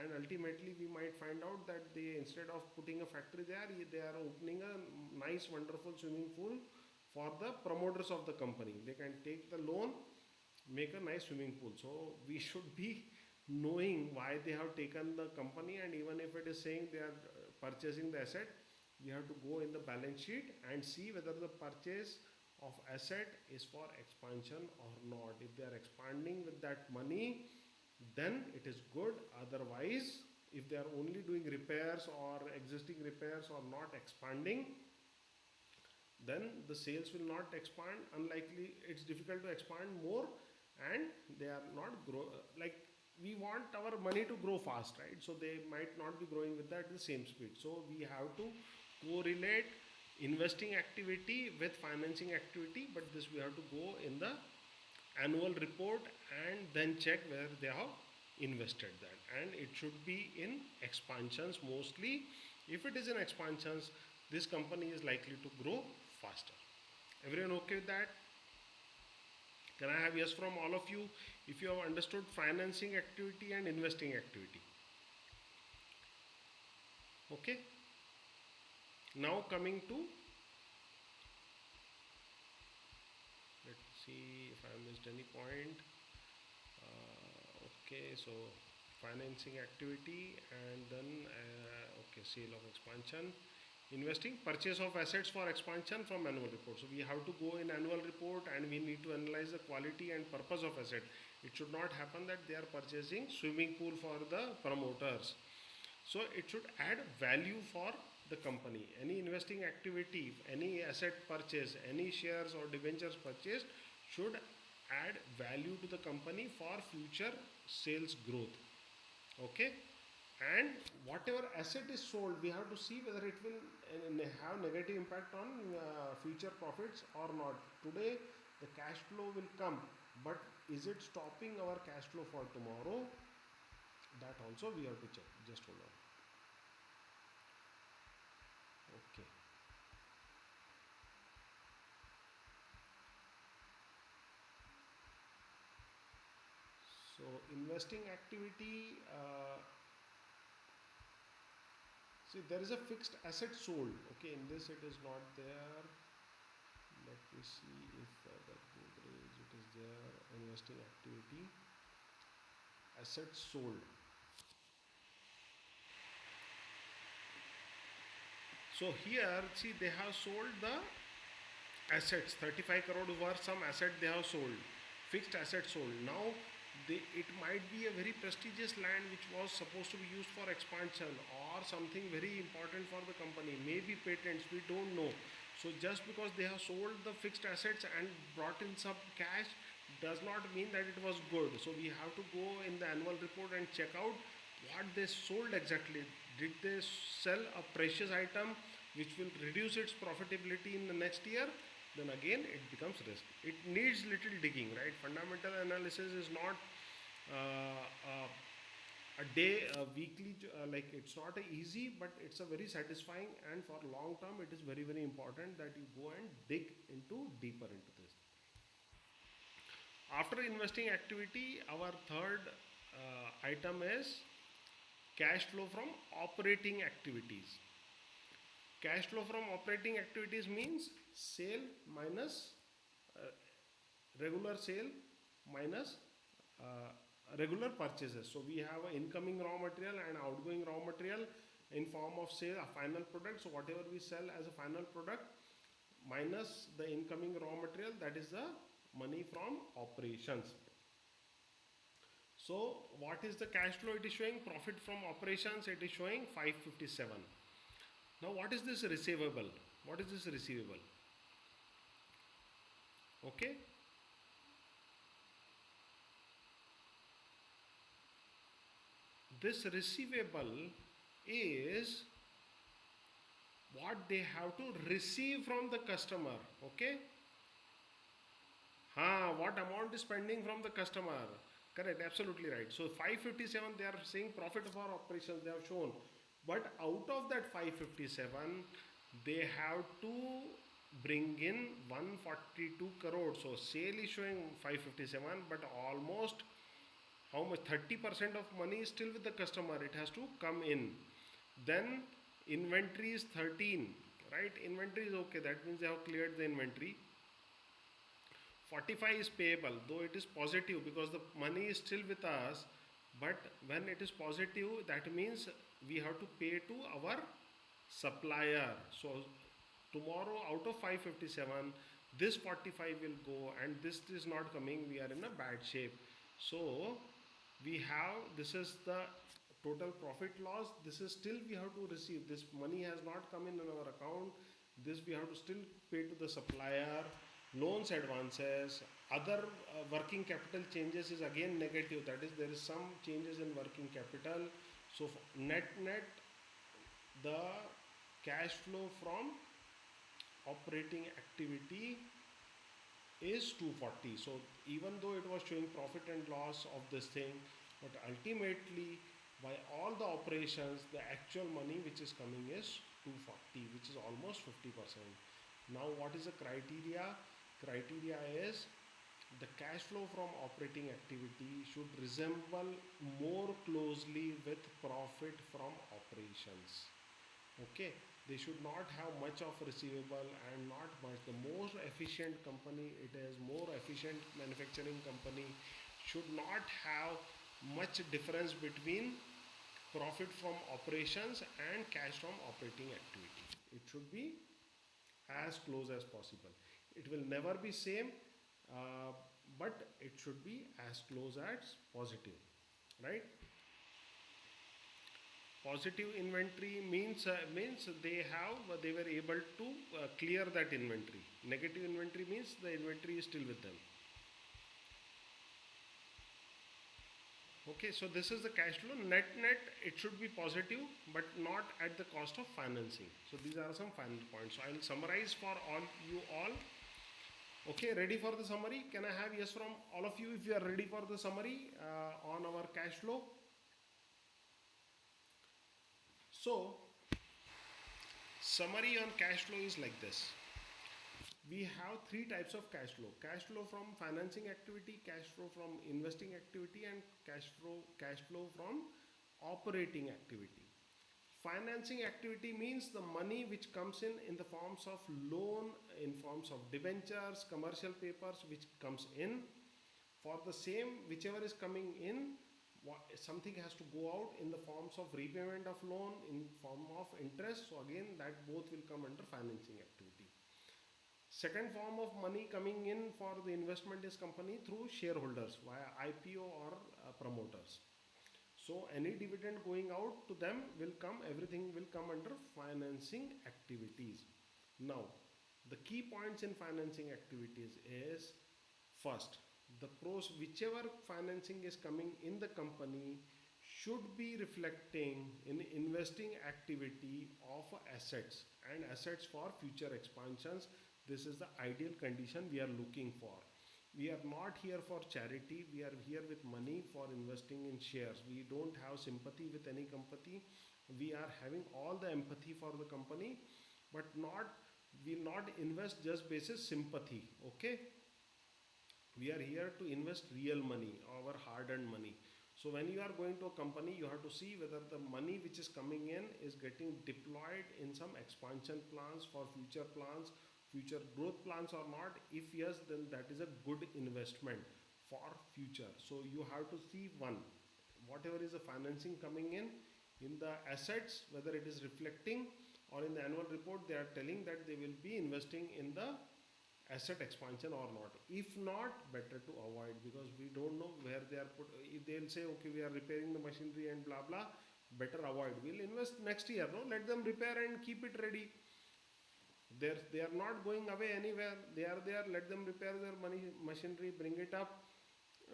and ultimately we might find out that they, instead of putting a factory there, they are opening a nice wonderful swimming pool for the promoters of the company. They can take the loan, make a nice swimming pool. So we should be knowing why they have taken the company, and even if it is saying they are purchasing the asset, we have to go in the balance sheet and see whether the purchase of asset is for expansion or not. If they are expanding with that money, then it is good. Otherwise, if they are only doing repairs or existing repairs or not expanding, then the sales will not expand. Unlikely, it's difficult to expand more, and they are not grow like we want our money to grow fast, right? So they might not be growing with that the same speed. So we have to correlate investing activity with financing activity, but this we have to go in the annual report and then check where they have invested that, and it should be in expansions mostly. If it is in expansions, this company is likely to grow faster. Everyone okay with that? Can I have yes from all of you if you have understood financing activity and investing activity? Okay, now coming to, let's see if I missed any point. Okay, so financing activity, and then okay, sale of expansion, investing, purchase of assets for expansion from annual report. So we have to go in annual report and we need to analyze the quality and purpose of asset. It should not happen that they are purchasing swimming pool for the promoters. So it should add value for the company. Any investing activity, any asset purchase, any shares or debentures purchased should add value to the company for future sales growth. Okay, and whatever asset is sold, we have to see whether it will have negative impact on future profits or not. Today the cash flow will come, but is it stopping our cash flow for tomorrow? That also we have to check. Just hold on. Okay, investing activity, see there is a fixed asset sold. Okay, in this it is not there. Let me see if that brokerage it is there. Investing activity, assets sold. So here, see, they have sold the assets. 35 crore worth some asset they have sold. Fixed asset sold. Now, it might be a very prestigious land which was supposed to be used for expansion or something very important for the company. Maybe patents, we don't know. So just because they have sold the fixed assets and brought in some cash does not mean that it was good. So we have to go in the annual report and check out what they sold exactly. Did they sell a precious item which will reduce its profitability in the next year? Then again it becomes risk. It needs little digging, right? Fundamental analysis is not a day, a weekly, like it's not a easy, but it's a very satisfying, and for long term it is very very important that you go and dig into deeper into this. After investing activity, our third item is cash flow from operating activities. Cash flow from operating activities means sale minus uh, regular sale minus regular purchases. So we have an incoming raw material and outgoing raw material in form of sale, a final product. So whatever we sell as a final product minus the incoming raw material, that is the money from operations. So what is the cash flow it is showing? Profit from operations it is showing 557. Now what is this receivable? What is this receivable? Okay. This receivable is what they have to receive from the customer. Okay. What amount is spending from the customer? Correct, absolutely right. So 557 they are saying profit of our operations they have shown. But out of that 557, they have to bring in 142 crore. So sale is showing 557, but almost how much? 30% of money is still with the customer. It has to come in. Then inventory is 13, right? Inventory is okay. That means they have cleared the inventory. 45 is payable, though it is positive because the money is still with us. But when it is positive, that means we have to pay to our supplier. So tomorrow out of 557, this 45 will go and this is not coming. We are in a bad shape. So we have, this is the total profit loss. This is still we have to receive. This money has not come in our account. This we have to still pay to the supplier. Loans, advances, other working capital changes is again negative. That is, there is some changes in working capital. So net the cash flow from operating activity is 240. So even though it was showing profit and loss of this thing, but ultimately by all the operations the actual money which is coming is 240, which is almost 50%. Now what is the criteria? Criteria is the cash flow from operating activity should resemble more closely with profit from operations. Okay, they should not have much of receivable and not much. The most efficient company, it is more efficient manufacturing company, should not have much difference between profit from operations and cash from operating activity. It should be as close as possible. It will never be same, but it should be as close as positive, right? Positive inventory means they were able to clear that inventory. Negative inventory means the inventory is still with them. Okay, so this is the cash flow. Net it should be positive, but not at the cost of financing. So these are some final points. So I will summarize for all you all. Okay, ready for the summary? Can I have yes from all of you if you are ready for the summary on our cash flow? So, summary on cash flow is like this. We have three types of cash flow from financing activity, cash flow from investing activity, and cash flow from operating activity. Financing activity means the money which comes in the forms of loan, in forms of debentures, commercial papers, which comes in. For the same, whichever is coming in, something has to go out in the forms of repayment of loan, in form of interest. So again, that both will come under financing activity. Second form of money coming in for the investment is company through shareholders via IPO or promoters. So any dividend going out to them will come, everything will come under financing activities. Now, the key points in financing activities is, first, the pros, whichever financing is coming in the company should be reflecting in investing activity of assets and assets for future expansions. This is the ideal condition we are looking for. We are not here for charity, we are here with money for investing in shares. We don't have sympathy with any company. We are having all the empathy for the company, but not, will not invest just basis sympathy. Okay, we are here to invest real money, our hard earned money. So when you are going to a company, you have to see whether the money which is coming in is getting deployed in some expansion plans, for future plans, future growth plans or not. If yes, then that is a good investment for future. So you have to see, one, whatever is the financing coming in the assets, whether it is reflecting, or in the annual report they are telling that they will be investing in the asset expansion or not. If not, better to avoid, because we don't know where they are put. If they'll say okay, we are repairing the machinery and blah blah, better avoid. We'll invest next year. No, let them repair and keep it ready. They are not going away anywhere. They are there. Let them repair their money machinery, bring it up.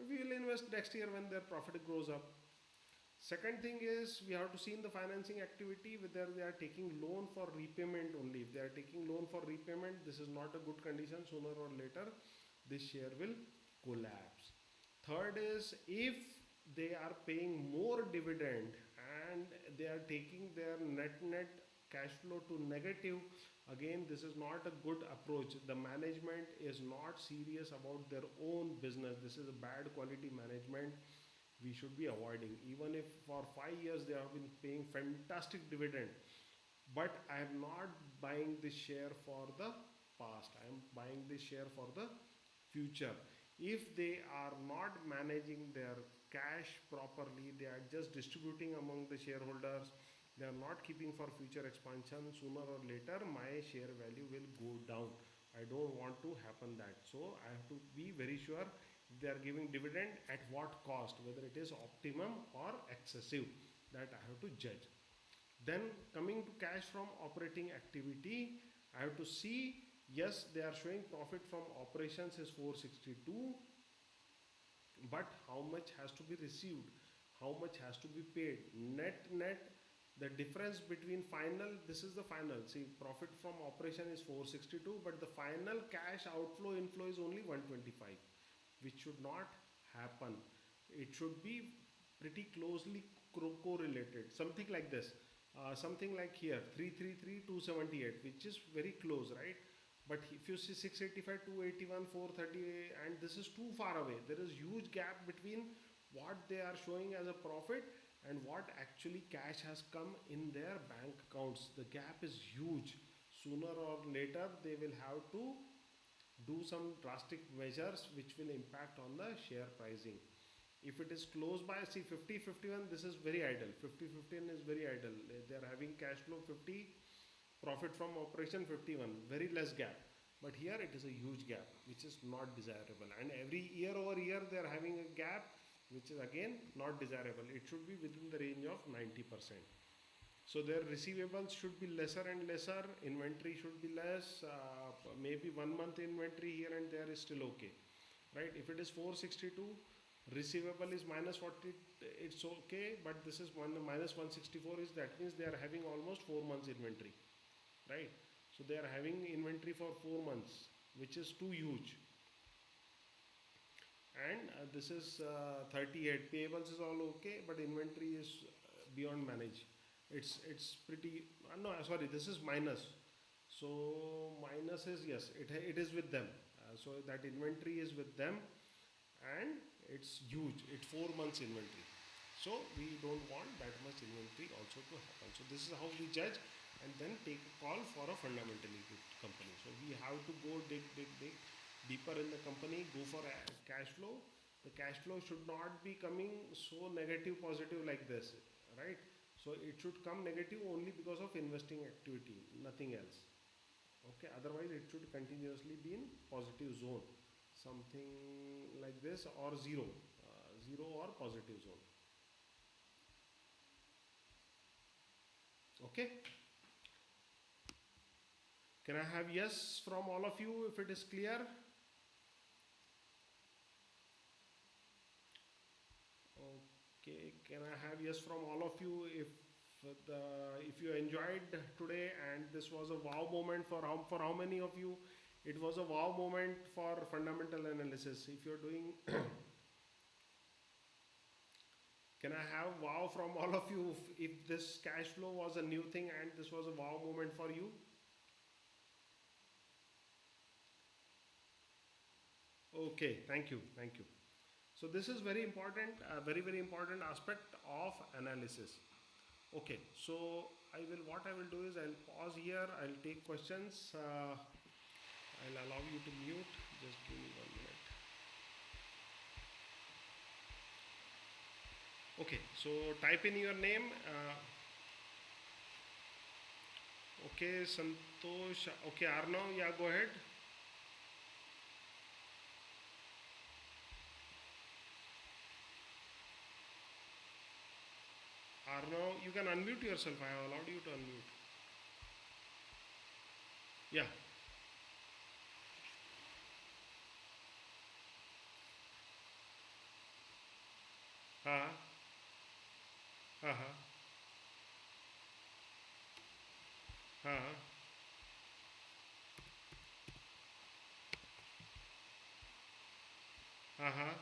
We will invest next year when their profit grows up. Second thing is, we have to see in the financing activity whether they are taking loan for repayment only. If they are taking loan for repayment, this is not a good condition. Sooner or later, this share will collapse. Third is, if they are paying more dividend and they are taking their net cash flow to negative, again this is not a good approach. The management is not serious about their own business. This is a bad quality management we should be avoiding. Even if for 5 years they have been paying fantastic dividend, but I am not buying this share for the past, I am buying this share for the future. If they are not managing their cash properly, they are just distributing among the shareholders, they are not keeping for future expansion, sooner or later my share value will go down. I don't want to happen that. So I have to be very sure they are giving dividend at what cost, whether it is optimum or excessive, that I have to judge. Then coming to cash from operating activity, I have to see, yes, they are showing profit from operations is 462, but how much has to be received, how much has to be paid, net, the difference between final, this is the final, see, profit from operation is 462, but the final cash outflow inflow is only 125, which should not happen. It should be pretty closely correlated, something like this, something like here 333 278, which is very close, right? But if you see 685 281 430, and this is too far away, there is huge gap between what they are showing as a profit and what actually cash has come in their bank accounts. The gap is huge. Sooner or later they will have to do some drastic measures which will impact on the share pricing. If it is close by, see 50 51, this is very idle. 50 15 is very idle. They are having cash flow 50, profit from operation 51, very less gap. But here it is a huge gap which is not desirable, and every year over year they are having a gap which is again not desirable. It should be within the range of 90%. So their receivables should be lesser and lesser, inventory should be less, maybe 1 month inventory here and there is still okay, right? If it is 462, receivable is minus 40, it's okay, but this is minus 164, is that means they are having almost 4 months inventory, right? So they are having inventory for 4 months, which is too huge. And this is 38, payables is all okay, but inventory is beyond manage. It's pretty, no, sorry, this is minus. So minus is, yes, it is with them. So that inventory is with them, and it's huge. It's 4 months inventory. So we don't want that much inventory also to happen. So this is how we judge and then take a call for a fundamentally good company. So we have to go dig deeper in the company, go for a cash flow. The cash flow should not be coming so negative positive like this, right? So it should come negative only because of investing activity, nothing else. Okay, otherwise it should continuously be in positive zone, something like this, or zero, zero or positive zone. Okay, can I have yes from all of you if it is clear? Okay, can I have yes from all of you the if you enjoyed today and this was a wow moment for how many of you it was a wow moment for fundamental analysis? If you're doing, can I have wow from all of you if this cash flow was a new thing and this was a wow moment for you? Okay, thank you, thank you. So this is very important, very important aspect of analysis. Okay, so what I will do is I'll pause here. I'll take questions. I'll allow you to mute. Just give me 1 minute. Okay, so type in your name. Okay, Santosh. Okay, Arnav, yeah, go ahead. Arnav, you can unmute yourself. I have allowed you to unmute. Yeah. Uh-huh. Uh-huh. Uh-huh. Uh-huh.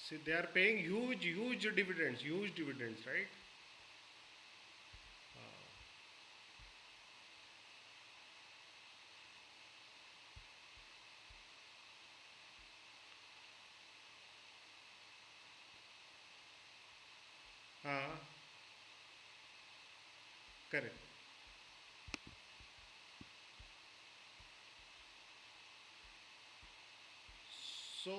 See, they are paying huge dividends, right? Uh-huh. Correct. So,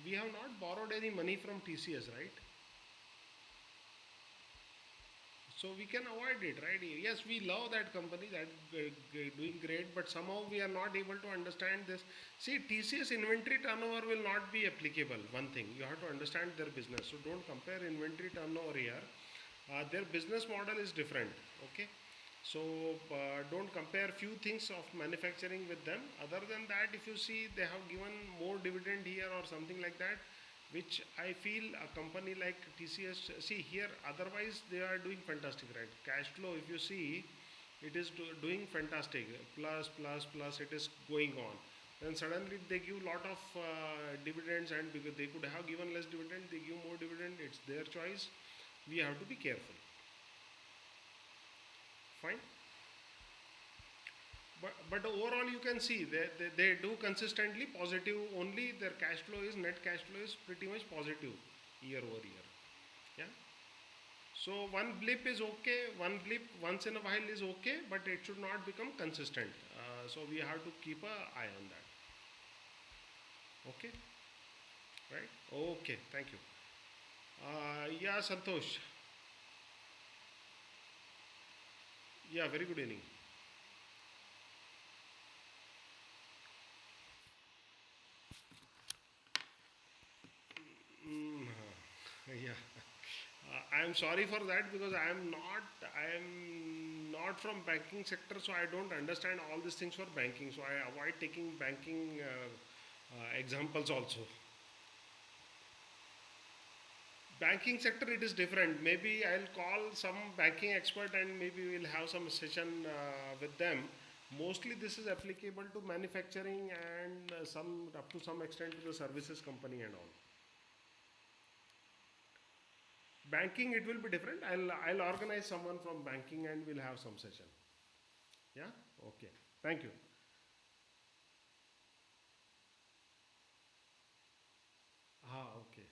we have not borrowed any money from TCS, right? So we can avoid it, right? Yes, we love that company, that doing great, but somehow we are not able to understand this. See, TCS inventory turnover will not be applicable. One thing you have to understand their business. So don't compare inventory turnover here. Their business model is different. Okay, so don't compare few things of manufacturing with them. Other than that, if you see they have given more dividend here or something like that, which I feel a company like TCS, see here, otherwise they are doing fantastic, right? Cash flow, if you see, it is doing fantastic, plus it is going on. Then suddenly they give lot of dividends, and because they could have given less dividend, they give more dividend. It's their choice. We have to be careful. Fine. But overall you can see they do consistently positive only. Their cash flow is, net cash flow is pretty much positive year over year. Yeah. So one blip is okay, one blip once in a while is okay, but it should not become consistent. So we have to keep a eye on that. Okay, right? Okay, thank you. Yeah, Santosh. Yeah, very good evening. Mm, yeah. I am sorry for that because I am not from banking sector, so I don't understand all these things for banking. So I avoid taking banking examples also. Banking sector, it is different. Maybe I'll call some banking expert and maybe we'll have some session with them. Mostly this is applicable to manufacturing and some up to some extent to the services company and all. Banking it will be different. I'll organize someone from banking and we'll have some session. Yeah. Okay. Thank you. Ah, okay.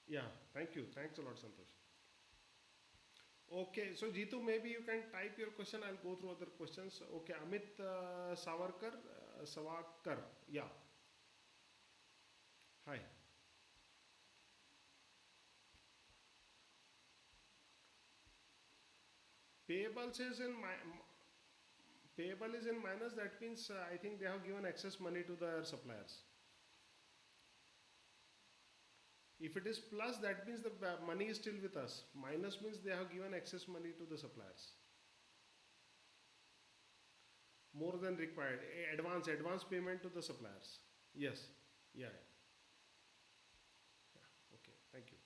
Yeah. Thank you. Thanks a lot, Santosh. Okay. So Jitu, maybe you can type your question. I'll go through other questions. Okay. Amit Savarkar. Yeah. Hi. Payables is in my payable is in minus. That means I think they have given excess money to their suppliers. If it is plus, that means the money is still with us. Minus means they have given excess money to the suppliers. More than required. Advance payment to the suppliers. Yes. Yeah. Yeah. Okay. Thank you.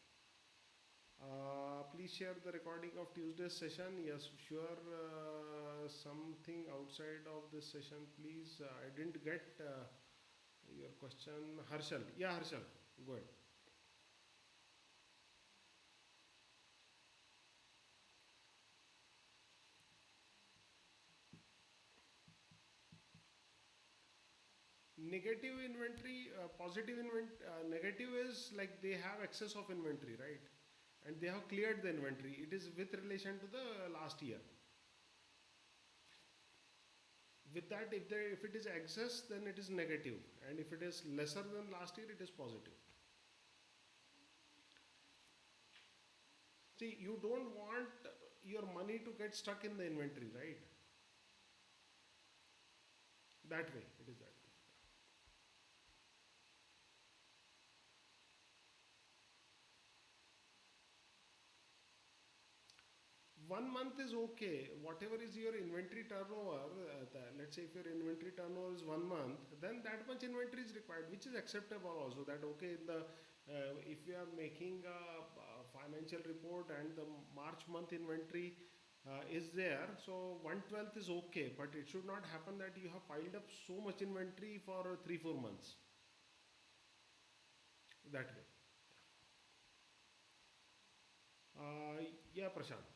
Please share the recording of Tuesday's session. Yes, sure. Something outside of this session, please. I didn't get your question. Harshal. Yeah, Harshal. Go ahead. Negative inventory, negative is like they have excess of inventory, right? And they have cleared the inventory. It is with relation to the last year. With that, if it is excess, then it is negative, and if it is lesser than last year, it is positive. See, you don't want your money to get stuck in the inventory, right? That way, it is that way. 1 month is okay. Whatever is your inventory turnover, let's say if your inventory turnover is 1 month, then that much inventory is required, which is acceptable also. That okay, in the if you are making a financial report and the March month inventory is there, so 1/12 is okay, but it should not happen that you have piled up so much inventory for 3 4 months. That way. Yeah, Prashant.